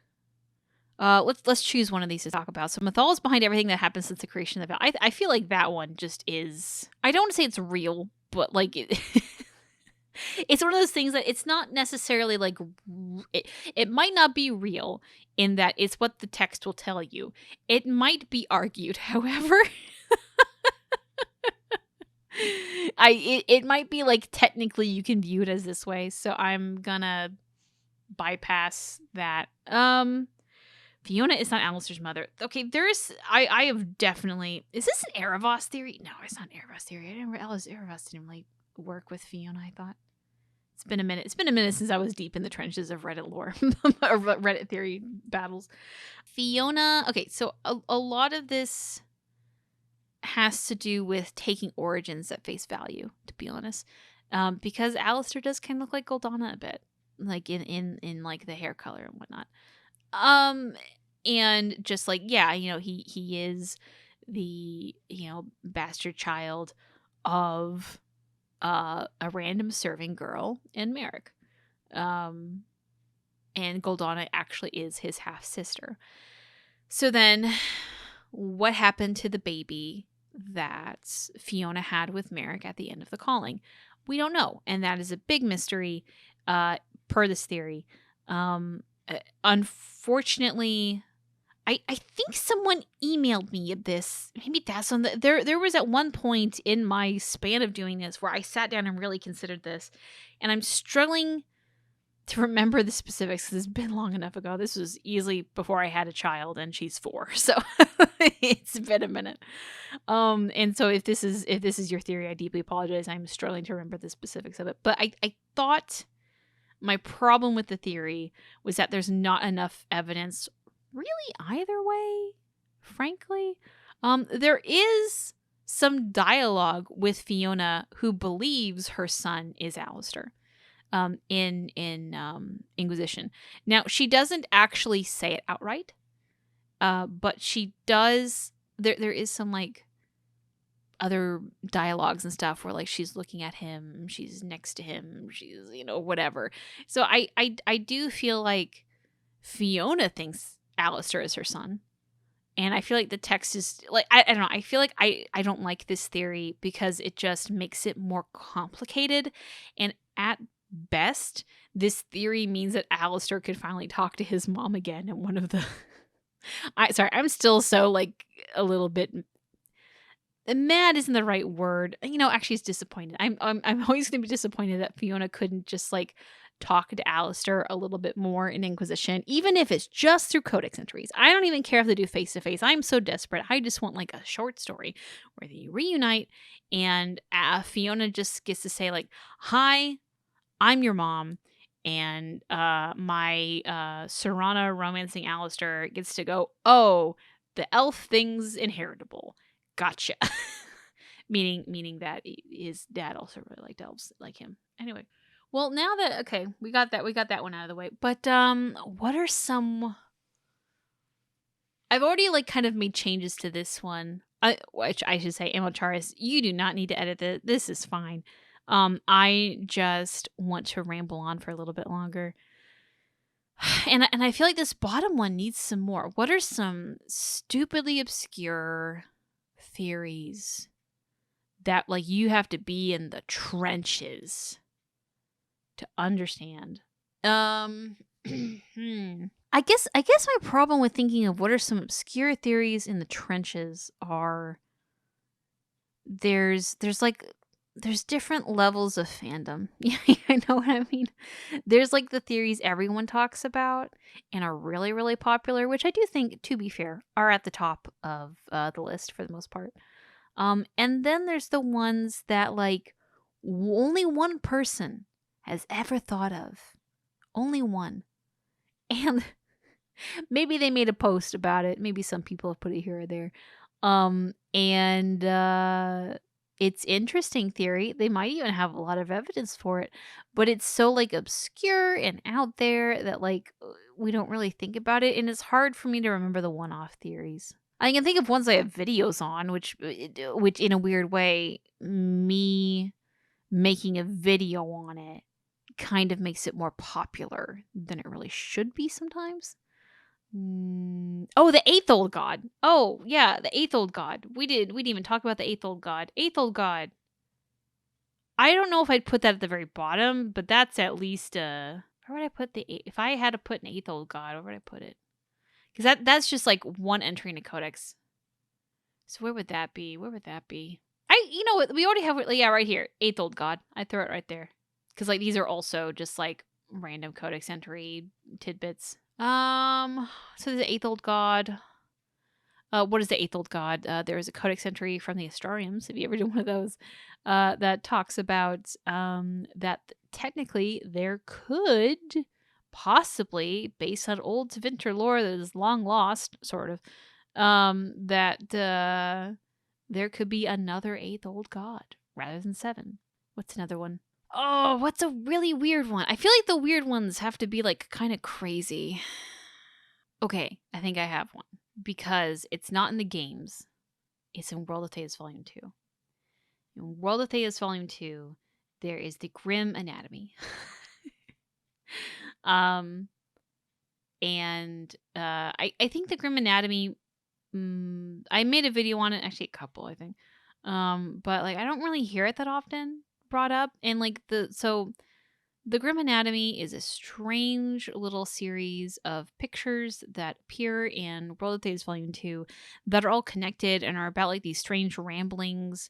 Let's choose one of these to talk about. So Mythal is behind everything that happens since the creation of the Veil. I feel like that one just is, I don't want to say it's real, but like it's one of those things that it's not necessarily like it might not be real in that it's what the text will tell you. It might be argued, however, It might be like technically you can view it as this way, so I'm gonna bypass that. Fiona is not Alistair's mother. Okay, I have definitely, is this an Erebos theory? No, it's not an Erebos theory. I didn't realize Erebos didn't like work with Fiona, I thought. It's been a minute. It's been a minute since I was deep in the trenches of Reddit lore or Reddit theory battles. Fiona, okay, so a lot of this has to do with taking origins at face value, to be honest. Because Alistair does kind of look like Goldana a bit, like in like the hair color and whatnot. And just like, yeah, he is the, bastard child of a random serving girl and Merrick. And Goldana actually is his half sister. So then what happened to the baby that Fiona had with Merrick at the end of the calling? We don't know. And that is a big mystery, per this theory. Unfortunately, I think someone emailed me this. Maybe that's on the there was at one point in my span of doing this where I sat down and really considered this, and I'm struggling to remember the specifics because it's been long enough ago. This was easily before I had a child, and she's 4, so it's been a minute. And so if this is your theory, I deeply apologize. I'm struggling to remember the specifics of it, but I thought my problem with the theory was that there's not enough evidence really either way, frankly. There is some dialogue with Fiona who believes her son is Alistair in Inquisition. Now, she doesn't actually say it outright, but she does. There is some like other dialogues and stuff where like she's looking at him, she's next to him, she's whatever. So I do feel like Fiona thinks Alistair is her son, and I feel like the text is like I don't know. I feel like I don't like this theory because it just makes it more complicated, and at best, this theory means that Alistair could finally talk to his mom again. And one of the I'm still so like a little bit mad isn't the right word. Actually, it's disappointed. I'm always going to be disappointed that Fiona couldn't just like talk to Alistair a little bit more in Inquisition, even if it's just through codex entries. I don't even care if they do face to face. I'm so desperate. I just want like a short story where they reunite and Fiona just gets to say like, "Hi, I'm your mom." And my Serana romancing Alistair gets to go, "Oh, the elf thing's inheritable. Gotcha." meaning that his dad also really liked elves like him. Anyway, well, now that we got that one out of the way. But what are some? I've already like kind of made changes to this one. Which I should say, Amocharis, you do not need to edit this. This is fine. I just want to ramble on for a little bit longer. And I feel like this bottom one needs some more. What are some stupidly obscure theories that like you have to be in the trenches to understand? I guess my problem with thinking of what are some obscure theories in the trenches are there's different levels of fandom. I know what I mean. There's like the theories everyone talks about and are really, really popular, which I do think, to be fair, are at the top of the list for the most part. And then there's the ones that like only one person has ever thought of. Only one. And maybe they made a post about it. Maybe some people have put it here or there. It's interesting theory. They might even have a lot of evidence for it, but it's so like obscure and out there that like we don't really think about it, and it's hard for me to remember the one-off theories. I can think of ones I have videos on, which in a weird way, me making a video on it kind of makes it more popular than it really should be sometimes. Oh, the eighth old god. Oh, yeah, the eighth old god. We didn't even talk about the eighth old god. Eighth old god. I don't know if I'd put that at the very bottom, but that's at least where would I put the eighth? If I had to put an eighth old god, where would I put it? Because that's just like one entry in a codex. So where would that be? Where would that be? you know what? We already have, yeah, right here. Eighth Old God. I throw it right there. Because, like, these are also just, like, random codex entry tidbits. So the Eighth Old God. What is the Eighth Old God? There is a codex entry from the Astrariums, if you ever do one of those, that talks about that technically there could possibly, based on old Tevinter lore that is long lost, sort of, that there could be another Eighth Old God rather than 7. What's another one? Oh, what's a really weird one? I feel like the weird ones have to be like kind of crazy. Okay, I think I have one. Because it's not in the games. It's in World of Theas Volume 2. In World of Theas Volume 2, there is the Grim Anatomy. I think the Grim Anatomy, I made a video on it, actually a couple, I think. But like I don't really hear it that often brought up. And like the Grim Anatomy is a strange little series of pictures that appear in World of Theas Volume 2 that are all connected and are about like these strange ramblings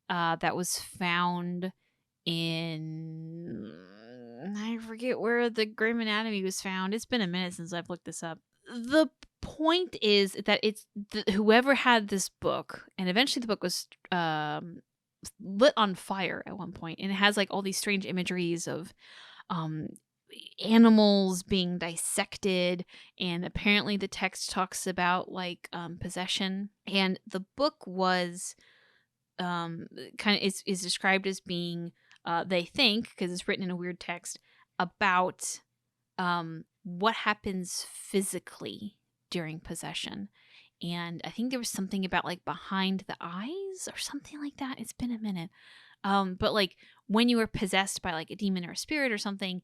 that was found in... I forget where the Grim Anatomy was found. It's been a minute since I've looked this up. The point is that it's whoever had this book, and eventually the book was lit on fire at one point, and it has like all these strange imageries of animals being dissected, and apparently the text talks about like possession, and the book was kind of is described as being they think, because it's written in a weird text, about what happens physically during possession. And I think there was something about like behind the eyes or something like that. It's been a minute. But like when you are possessed by like a demon or a spirit or something,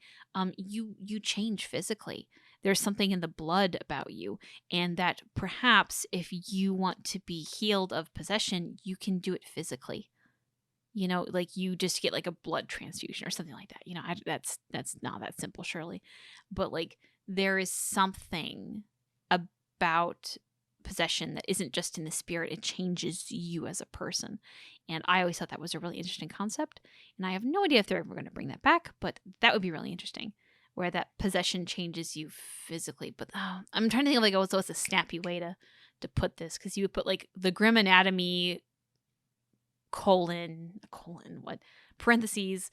you change physically. There's something in the blood about you, and that perhaps if you want to be healed of possession, you can do it physically. You know, like you just get like a blood transfusion or something like that. You know, that's not that simple, surely, but like there is something about possession that isn't just in the spirit, it changes you as a person. And I always thought that was a really interesting concept, and I have no idea if they're ever going to bring that back, but that would be really interesting, where that possession changes you physically. But I'm trying to think of like what's a snappy way to put this, because you would put like the Grim Anatomy colon what parentheses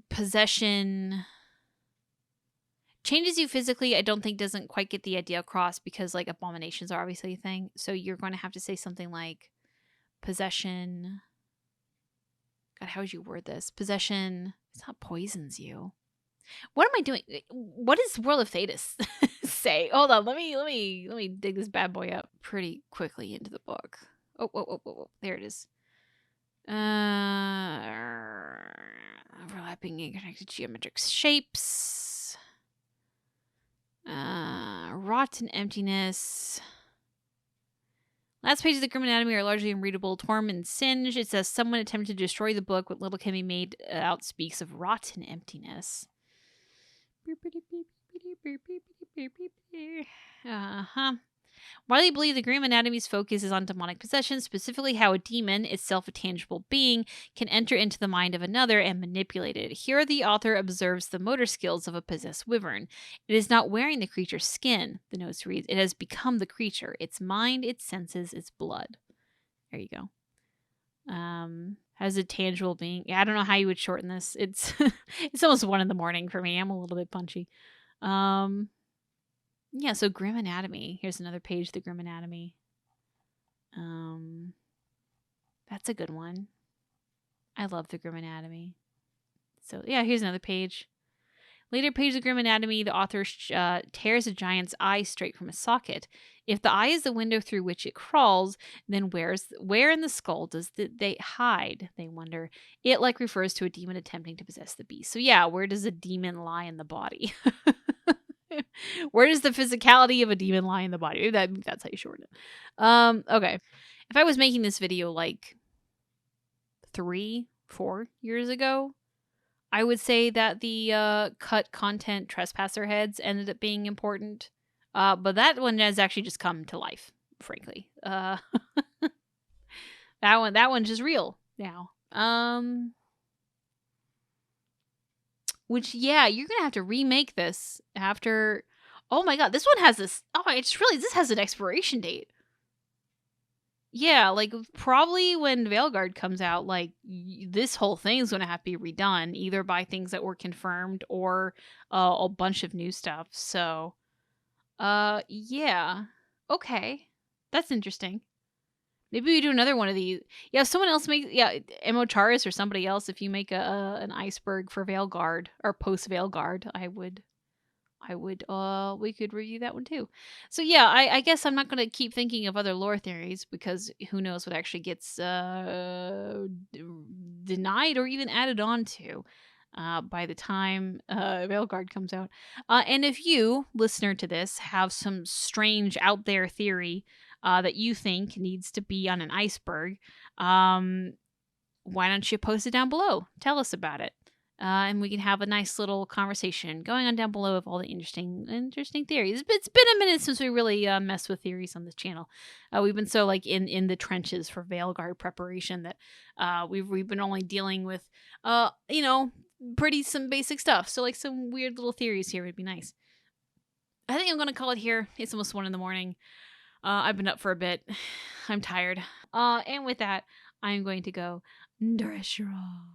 possession changes you physically. I don't think doesn't quite get the idea across, because like abominations are obviously a thing, so you're going to have to say something like possession. God, how would you word this? Possession, it's not poisons you. What am I doing? What does World of Thedas say? Hold on, let me dig this bad boy up pretty quickly into the book. Oh, there it is. Overlapping and connected geometric shapes. Rot and emptiness. Last pages of the Grim Anatomy are largely unreadable. Torm and Singe. It says someone attempted to destroy the book. What little can be made out speaks of rot and emptiness. Widely believed the Grim Anatomy's focus is on demonic possession, specifically how a demon, itself a tangible being, can enter into the mind of another and manipulate it. Here the author observes the motor skills of a possessed wyvern. It is not wearing the creature's skin, the notes reads. It has become the creature, its mind, its senses, its blood. There you go. Has a tangible being. Yeah, I don't know how you would shorten this. It's it's almost 1 a.m. for me. I'm a little bit punchy. Yeah, so Grim Anatomy. Here's another page of the Grim Anatomy. That's a good one. I love the Grim Anatomy. So yeah, here's another page. Later page of the Grim Anatomy, the author tears a giant's eye straight from a socket. If the eye is the window through which it crawls, then where in the skull does they hide, they wonder. It like refers to a demon attempting to possess the beast. So yeah, where does a demon lie in the body? Where does the physicality of a demon lie in the body? That's how you shorten it. Okay. If I was making this video like 3-4 years ago, I would say that the cut content trespasser heads ended up being important. But that one has actually just come to life, frankly. That one's just real now. Which, yeah, you're gonna have to remake this after. Oh my god, this one has this. Oh, I just realized this has an expiration date. Yeah, like probably when Veilguard comes out, like this whole thing is gonna have to be redone, either by things that were confirmed or a bunch of new stuff. So, yeah, okay, that's interesting. Maybe we do another one of these. Yeah, if someone else makes, yeah, Emocharis or somebody else, if you make an iceberg for Veilguard or post Veilguard, we could review that one too. So yeah, I guess I'm not gonna keep thinking of other lore theories because who knows what actually gets denied or even added on to by the time Veilguard comes out. And if you, listener to this, have some strange out there theory that you think needs to be on an iceberg, why don't you post it down below? Tell us about it. And we can have a nice little conversation going on down below of all the interesting theories. It's been a minute since we really messed with theories on this channel. We've been so like in the trenches for Veilguard preparation that we've been only dealing with some basic stuff. So like some weird little theories here would be nice. I think I'm gonna call it here. It's almost 1 a.m. I've been up for a bit. I'm tired. And with that, I'm going to go. Ndreshra.